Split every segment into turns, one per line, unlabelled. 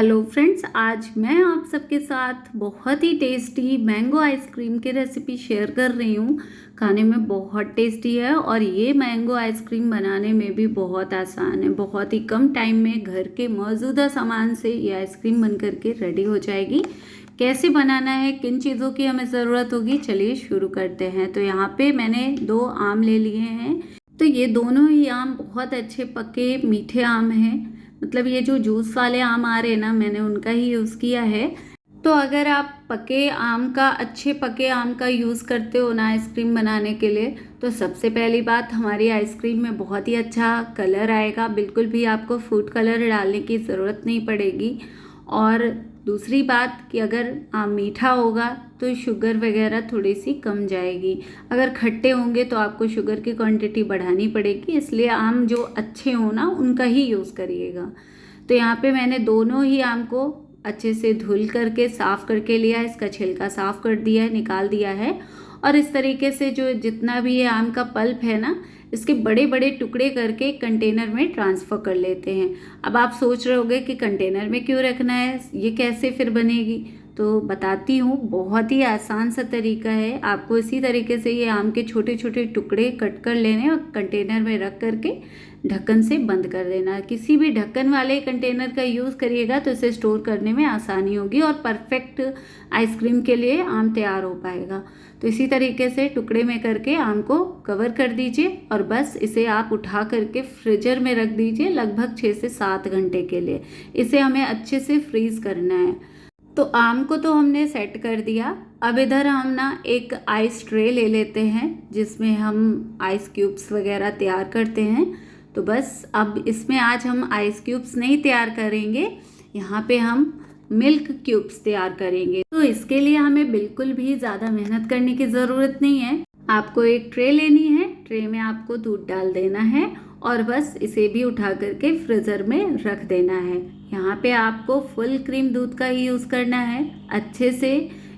Hello friends, आज मैं आप सबके साथ बहुत ही टेस्टी मैंगो आइसक्रीम की रेसिपी शेयर कर रही हूँ। खाने में बहुत टेस्टी है और ये मैंगो आइसक्रीम बनाने में भी बहुत आसान है। बहुत ही कम टाइम में घर के मौजूदा सामान से ये आइसक्रीम बन करके रेडी हो जाएगी। कैसे बनाना है, किन चीज़ों की हमें ज़रूरत होगी, चलिए शुरू करते हैं। तो यहाँ पे मैंने 2 आम ले लिए हैं। तो ये दोनों ही आम बहुत अच्छे पके मीठे आम हैं। मतलब ये जो जूस वाले आम आ रहे हैं ना, मैंने उनका ही यूज़ किया है। तो अगर आप अच्छे पके आम का यूज़ करते हो ना आइसक्रीम बनाने के लिए, तो सबसे पहली बात, हमारी आइसक्रीम में बहुत ही अच्छा कलर आएगा। बिल्कुल भी आपको फूड कलर डालने की ज़रूरत नहीं पड़ेगी। और दूसरी बात कि अगर आम मीठा होगा तो शुगर वगैरह थोड़ी सी कम जाएगी। अगर खट्टे होंगे तो आपको शुगर की क्वांटिटी बढ़ानी पड़ेगी, इसलिए आम जो अच्छे हो ना उनका ही यूज़ करिएगा। तो यहाँ पे मैंने दोनों ही आम को अच्छे से धुल करके साफ़ करके लिया, इसका छिलका साफ़ कर दिया है, निकाल दिया है। और इस तरीके से जो जितना भी ये आम का पल्प है ना, इसके बड़े बड़े टुकड़े करके कंटेनर में ट्रांसफ़र कर लेते हैं। अब आप सोच रहे होंगे कि कंटेनर में क्यों रखना है, ये कैसे फिर बनेगी। तो बताती हूँ, बहुत ही आसान सा तरीका है। आपको इसी तरीके से ये आम के छोटे छोटे टुकड़े कट कर लेने और कंटेनर में रख करके ढक्कन से बंद कर देना। किसी भी ढक्कन वाले कंटेनर का यूज़ करिएगा तो इसे स्टोर करने में आसानी होगी और परफेक्ट आइसक्रीम के लिए आम तैयार हो पाएगा। तो इसी तरीके से टुकड़े में करके आम को कवर कर दीजिए और बस इसे आप उठा करके फ्रीजर में रख दीजिए लगभग 6 से 7 घंटे के लिए। इसे हमें अच्छे से फ्रीज़ करना है। तो आम को तो हमने सेट कर दिया। अब इधर हम ना एक आइस ट्रे ले लेते हैं जिसमें हम आइस क्यूब्स वगैरह तैयार करते हैं। तो बस अब इसमें आज हम आइस क्यूब्स नहीं तैयार करेंगे, यहाँ पे हम मिल्क क्यूब्स तैयार करेंगे। तो इसके लिए हमें बिल्कुल भी ज़्यादा मेहनत करने की ज़रूरत नहीं है। आपको एक ट्रे लेनी है, ट्रे में आपको दूध डाल देना है और बस इसे भी उठा करके फ्रीज़र में रख देना है। यहाँ पे आपको फुल क्रीम दूध का ही यूज़ करना है। अच्छे से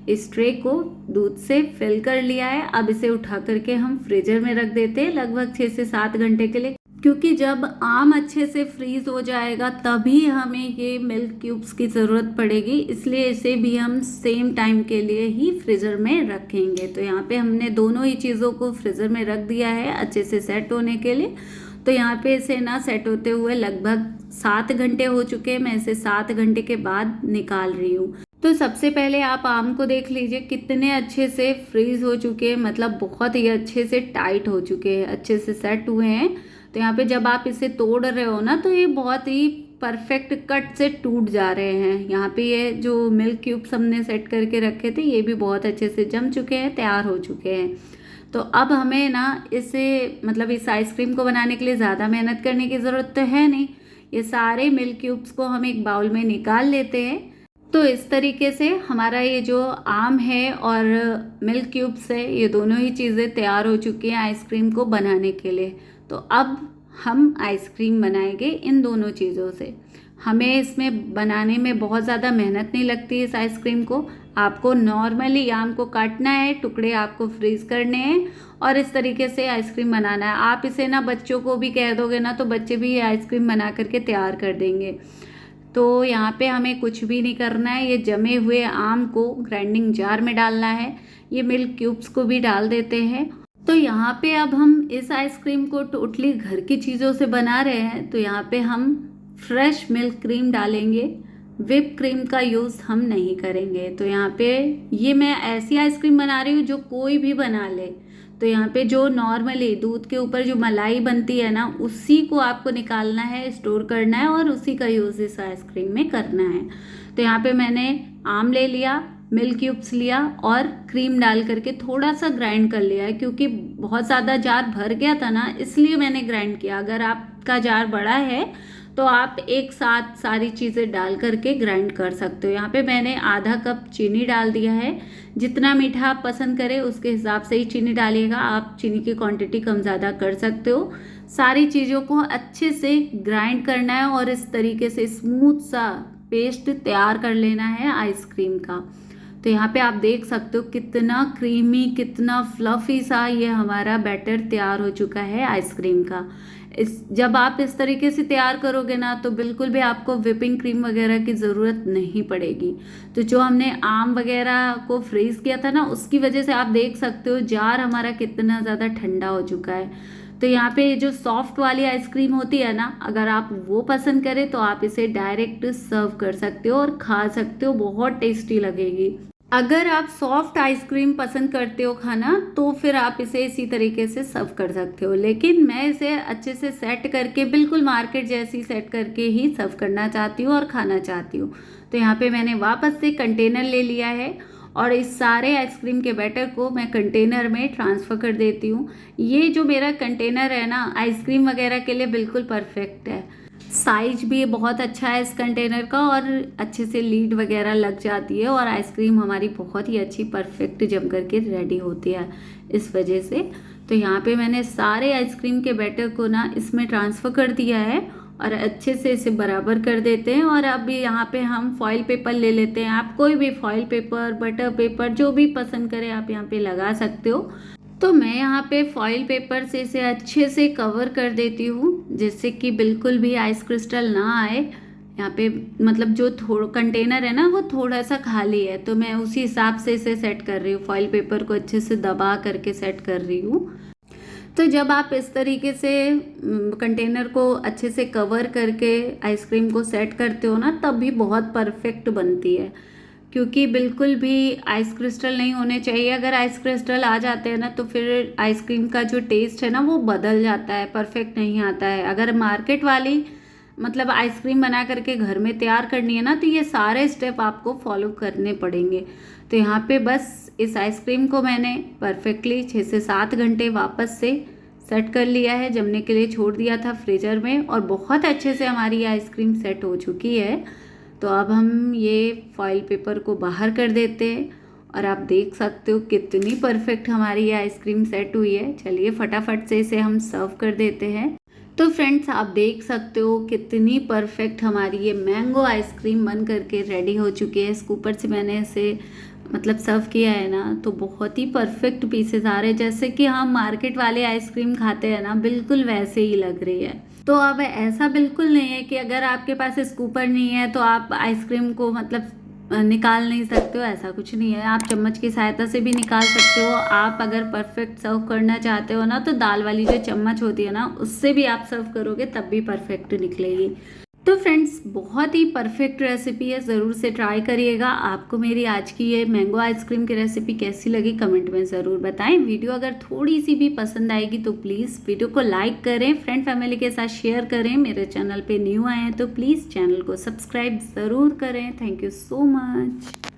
इस ट्रे को दूध से फिल कर लिया है। अब इसे उठा करके हम फ्रीजर में रख देते हैं लगभग 6 से 7 घंटे के लिए, क्योंकि जब आम अच्छे से फ्रीज़ हो जाएगा तभी हमें ये मिल्क क्यूब्स की ज़रूरत पड़ेगी। इसलिए इसे भी हम सेम टाइम के लिए ही फ्रीज़र में रखेंगे। तो यहाँ पे हमने दोनों ही चीज़ों को फ्रीज़र में रख दिया है अच्छे से सेट होने के लिए। तो यहाँ पे इसे ना सेट होते हुए लगभग 7 घंटे हो चुके हैं। मैं इसे 7 घंटे के बाद निकाल रही हूँ। तो सबसे पहले आप आम को देख लीजिए कितने अच्छे से फ्रीज़ हो चुके हैं, मतलब बहुत ही अच्छे से टाइट हो चुके हैं, अच्छे से सेट हुए हैं। तो यहाँ पे जब आप इसे तोड़ रहे हो ना, तो ये बहुत ही परफेक्ट कट से टूट जा रहे हैं। यहाँ पे ये जो मिल्क क्यूब्स हमने सेट करके रखे थे, ये भी बहुत अच्छे से जम चुके हैं, तैयार हो चुके हैं। तो अब हमें ना इस आइसक्रीम को बनाने के लिए ज़्यादा मेहनत करने की ज़रूरत तो है नहीं। ये सारे मिल्क क्यूब्स को हम एक बाउल में निकाल लेते हैं। तो इस तरीके से हमारा ये जो आम है और मिल्क क्यूब्स है, ये दोनों ही चीज़ें तैयार हो चुकी हैं आइसक्रीम को बनाने के लिए। तो अब हम आइसक्रीम बनाएंगे इन दोनों चीज़ों से। हमें इसमें बनाने में बहुत ज़्यादा मेहनत नहीं लगती इस आइसक्रीम को। आपको नॉर्मली आम को काटना है, टुकड़े आपको फ्रीज़ करने हैं और इस तरीके से आइसक्रीम बनाना है। आप इसे ना बच्चों को भी कह दोगे ना, तो बच्चे भी ये आइसक्रीम बना करके तैयार कर देंगे। तो यहाँ पे हमें कुछ भी नहीं करना है। ये जमे हुए आम को ग्राइंडिंग जार में डालना है। ये मिल्क क्यूब्स को भी डाल देते हैं। तो यहाँ पे अब हम इस आइसक्रीम को टोटली घर की चीज़ों से बना रहे हैं। तो यहाँ पे हम फ्रेश मिल्क क्रीम डालेंगे, whiप क्रीम का यूज़ हम नहीं करेंगे। तो यहाँ पे ये मैं ऐसी आइसक्रीम बना रही हूँ जो कोई भी बना ले। तो यहाँ पे जो नॉर्मली दूध के ऊपर जो मलाई बनती है ना, उसी को आपको निकालना है, स्टोर करना है और उसी का यूज़ इस आइसक्रीम में करना है। तो यहाँ पे मैंने आम ले लिया, मिल्क क्यूब्स लिया और क्रीम डाल करके थोड़ा सा ग्राइंड कर लिया है, क्योंकि बहुत ज़्यादा जार भर गया था ना, इसलिए मैंने ग्राइंड किया। अगर आपका जार बड़ा है तो आप एक साथ सारी चीज़ें डाल करके ग्राइंड कर सकते हो। यहाँ पे मैंने आधा कप चीनी डाल दिया है। जितना मीठा आप पसंद करें उसके हिसाब से ही चीनी डालिएगा। आप चीनी की क्वांटिटी कम ज़्यादा कर सकते हो। सारी चीज़ों को अच्छे से ग्राइंड करना है और इस तरीके से स्मूथ सा पेस्ट तैयार कर लेना है आइसक्रीम का। तो यहाँ पे आप देख सकते हो कितना क्रीमी, कितना फ्लफी सा ये हमारा बैटर तैयार हो चुका है आइसक्रीम का। जब आप इस तरीके से तैयार करोगे ना तो बिल्कुल भी आपको व्हिपिंग क्रीम वगैरह की ज़रूरत नहीं पड़ेगी। तो जो हमने आम वगैरह को फ्रीज़ किया था ना, उसकी वजह से आप देख सकते हो जार हमारा कितना ज़्यादा ठंडा हो चुका है। तो यहाँ पे जो सॉफ्ट वाली आइसक्रीम होती है ना, अगर आप वो पसंद करें तो आप इसे डायरेक्ट सर्व कर सकते हो और खा सकते हो, बहुत टेस्टी लगेगी। अगर आप सॉफ्ट आइसक्रीम पसंद करते हो खाना तो फिर आप इसे इसी तरीके से सर्व कर सकते हो, लेकिन मैं इसे अच्छे से सेट करके बिल्कुल मार्केट जैसी सेट करके ही सर्व करना चाहती हूँ और खाना चाहती हूँ। तो यहाँ पे मैंने वापस से कंटेनर ले लिया है और इस सारे आइसक्रीम के बैटर को मैं कंटेनर में ट्रांसफ़र कर देती हूँ। ये जो मेरा कंटेनर है ना, आइसक्रीम वगैरह के लिए बिल्कुल परफेक्ट है। साइज भी बहुत अच्छा है इस कंटेनर का और अच्छे से लीड वगैरह लग जाती है और आइसक्रीम हमारी बहुत ही अच्छी परफेक्ट जम करके रेडी होती है इस वजह से। तो यहाँ पे मैंने सारे आइसक्रीम के बैटर को ना इसमें ट्रांसफ़र कर दिया है और अच्छे से इसे बराबर कर देते हैं। और अब यहाँ पे हम फॉइल पेपर ले लेते हैं। आप कोई भी फॉइल पेपर, बटर पेपर, जो भी पसंद करें आप यहाँ पे लगा सकते हो। तो मैं यहाँ पे फॉइल पेपर से इसे अच्छे से कवर कर देती हूँ जिससे कि बिल्कुल भी आइस क्रिस्टल ना आए। यहाँ पे मतलब जो थोड़ा कंटेनर है ना वो थोड़ा सा खाली है, तो मैं उसी हिसाब से इसे सेट कर रही हूँ। फॉइल पेपर को अच्छे से दबा करके सेट कर रही हूँ। तो जब आप इस तरीके से कंटेनर को अच्छे से कवर करके आइसक्रीम को सेट करते हो ना, तब भी बहुत परफेक्ट बनती है, क्योंकि बिल्कुल भी आइस क्रिस्टल नहीं होने चाहिए। अगर आइस क्रिस्टल आ जाते हैं ना तो फिर आइसक्रीम का जो टेस्ट है ना वो बदल जाता है, परफेक्ट नहीं आता है। अगर मार्केट वाली मतलब आइसक्रीम बना करके घर में तैयार करनी है ना, तो ये सारे स्टेप आपको फॉलो करने पड़ेंगे। तो यहाँ पे बस इस आइसक्रीम को मैंने परफेक्टली 6 से 7 घंटे वापस से सेट कर लिया है, जमने के लिए छोड़ दिया था फ्रीजर में, और बहुत अच्छे से हमारी आइसक्रीम सेट हो चुकी है। तो अब हम ये फॉइल पेपर को बाहर कर देते हैं और आप देख सकते हो कितनी परफेक्ट हमारी ये आइसक्रीम सेट हुई है। चलिए फटाफट से इसे हम सर्व कर देते हैं। तो फ्रेंड्स, आप देख सकते हो कितनी परफेक्ट हमारी ये मैंगो आइसक्रीम बन करके रेडी हो चुकी है। इसके ऊपर से मैंने इसे मतलब सर्व किया है ना, तो बहुत ही परफेक्ट पीसेस आ रहे हैं, जैसे कि हम मार्केट वाले आइसक्रीम खाते हैं ना, बिल्कुल वैसे ही लग रही है। तो अब ऐसा बिल्कुल नहीं है कि अगर आपके पास स्कूपर नहीं है तो आप आइसक्रीम को मतलब निकाल नहीं सकते हो, ऐसा कुछ नहीं है। आप चम्मच की सहायता से भी निकाल सकते हो। आप अगर परफेक्ट सर्व करना चाहते हो ना, तो दाल वाली जो चम्मच होती है ना, उससे भी आप सर्व करोगे तब भी परफेक्ट निकलेगी। तो फ्रेंड्स, बहुत ही परफेक्ट रेसिपी है, ज़रूर से ट्राई करिएगा। आपको मेरी आज की ये मैंगो आइसक्रीम की रेसिपी कैसी लगी कमेंट में ज़रूर बताएं। वीडियो अगर थोड़ी सी भी पसंद आएगी तो प्लीज़ वीडियो को लाइक करें, फ्रेंड फैमिली के साथ शेयर करें। मेरे चैनल पे न्यू आए हैं तो प्लीज़ चैनल को सब्सक्राइब ज़रूर करें। Thank you so much.